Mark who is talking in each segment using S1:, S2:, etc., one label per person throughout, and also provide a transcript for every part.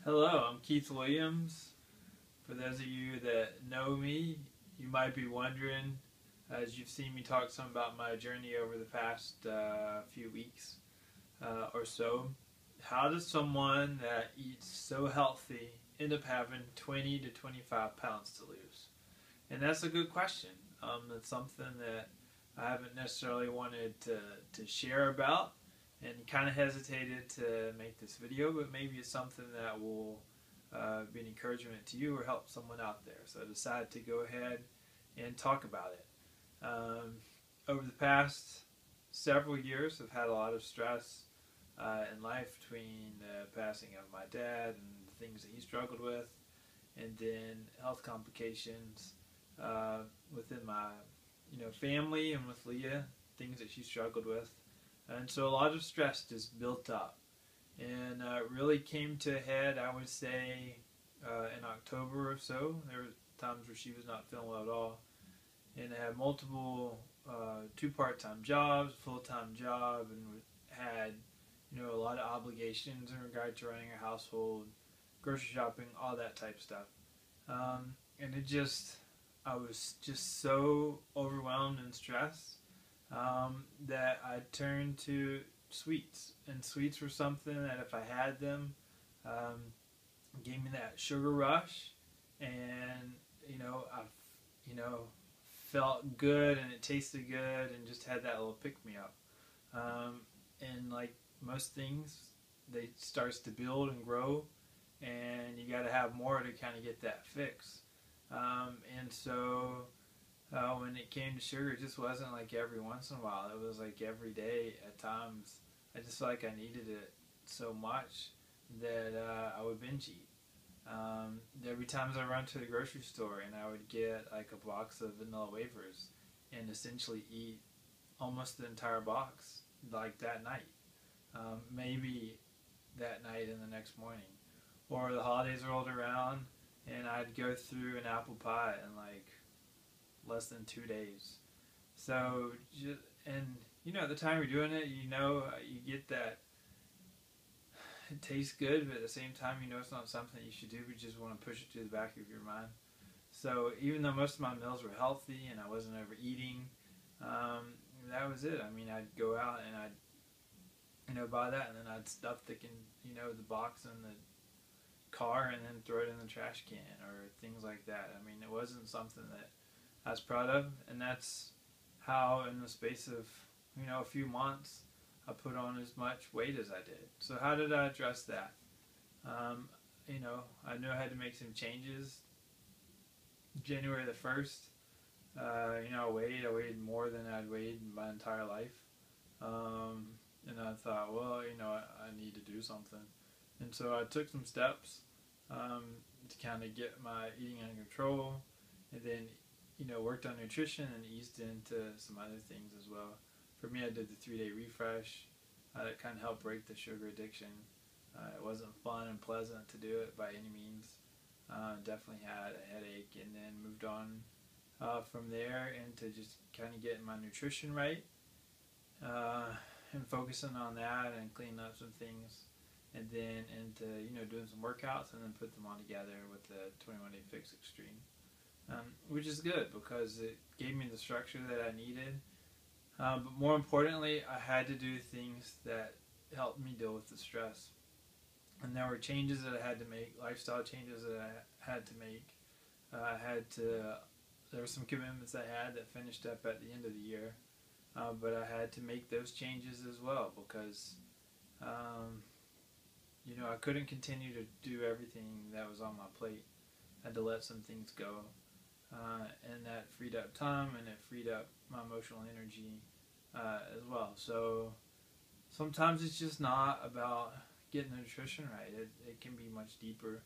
S1: Hello, I'm Keith Williams. For those of you that know me, you might be wondering, as you've seen me talk some about my journey over the past few weeks or so, how does someone that eats so healthy end up having 20 to 25 pounds to lose? And that's a good question. It's something that I haven't necessarily wanted to share about and kind of hesitated to make this video, but maybe it's something that will be an encouragement to you or help someone out there. So I decided to go ahead and talk about it. Over the past several years, I've had a lot of stress in life between the passing of my dad and the things that he struggled with, and then health complications within my family and with Leah, things that she struggled with. And so a lot of stress just built up, and it really came to a head, I would say, in October or so. There were times where she was not feeling well at all, and I had multiple 2 part-time jobs, full-time job, and had a lot of obligations in regard to running a household, grocery shopping, all that type of stuff. And I was just so overwhelmed and stressed that I turned to sweets. And sweets were something that if I had them, gave me that sugar rush, and I felt good and it tasted good and just had that little pick-me-up. And like most things, they starts to build and grow, and you got to have more to kind of get that fix. And so when it came to sugar, it just wasn't like every once in a while. It was like every day at times. I just felt like I needed it so much that I would binge eat. There'd be times I run to the grocery store and I would get like a box of vanilla wafers and essentially eat almost the entire box like that night. Maybe that night and the next morning. Or the holidays rolled around and I'd go through an apple pie in like less than 2 days. So, at the time you're doing it, you get that it tastes good, but at the same time, it's not something you should do, but you just want to push it to the back of your mind. So even though most of my meals were healthy and I wasn't overeating, that was it. I mean, I'd go out and I'd buy that, and then I'd stuff the box in the car and then throw it in the trash can or things like that. I mean, it wasn't something that I was proud of, and that's how in the space of a few months I put on as much weight as I did. So how did I address that? I knew I had to make some changes. January the 1st, I weighed more than I'd weighed my entire life. And I thought, well, I need to do something. And so I took some steps to kind of get my eating under control, and then worked on nutrition and eased into some other things as well. For me, I did the 3-day refresh. That kind of helped break the sugar addiction. It wasn't fun and pleasant to do it by any means. Definitely had a headache, and then moved on from there into just kind of getting my nutrition right and focusing on that and cleaning up some things, and then into doing some workouts, and then put them all together with the 21-Day Fix Extreme. Which is good because it gave me the structure that I needed. But more importantly, I had to do things that helped me deal with the stress. And there were changes that I had to make, lifestyle changes that I had to make. There were some commitments I had that finished up at the end of the year. But I had to make those changes as well because, I couldn't continue to do everything that was on my plate. I had to let some things go. And that freed up time, and it freed up my emotional energy as well. So sometimes it's just not about getting the nutrition right. It can be much deeper.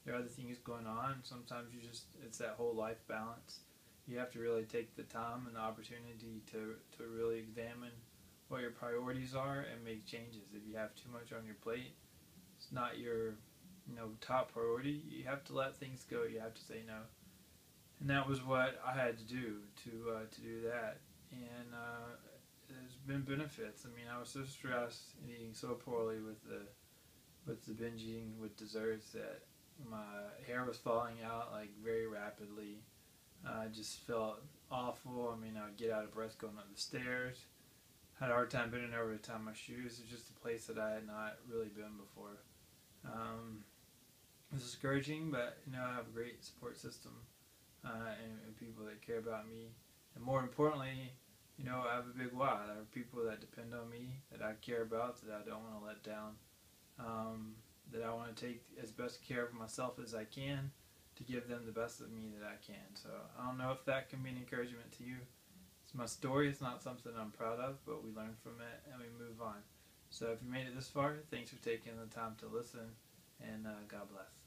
S1: There are other things going on. Sometimes it's that whole life balance. You have to really take the time and the opportunity to really examine what your priorities are and make changes. If you have too much on your plate, it's not your top priority. You have to let things go. You have to say no. And that was what I had to do to do that. And there's been benefits. I mean, I was so stressed and eating so poorly with with the binging with desserts that my hair was falling out like very rapidly. I just felt awful. I mean, I would get out of breath going up the stairs. Had a hard time bending over to tie my shoes. It was just a place that I had not really been before. It was discouraging, but I have a great support system and people that care about me. And more importantly, I have a big why. There are people that depend on me, that I care about, that I don't want to let down, that I want to take as best care of myself as I can to give them the best of me that I can. So I don't know if that can be an encouragement to you. It's my story. It's not something I'm proud of, but we learn from it and we move on. So if you made it this far, thanks for taking the time to listen, and God bless.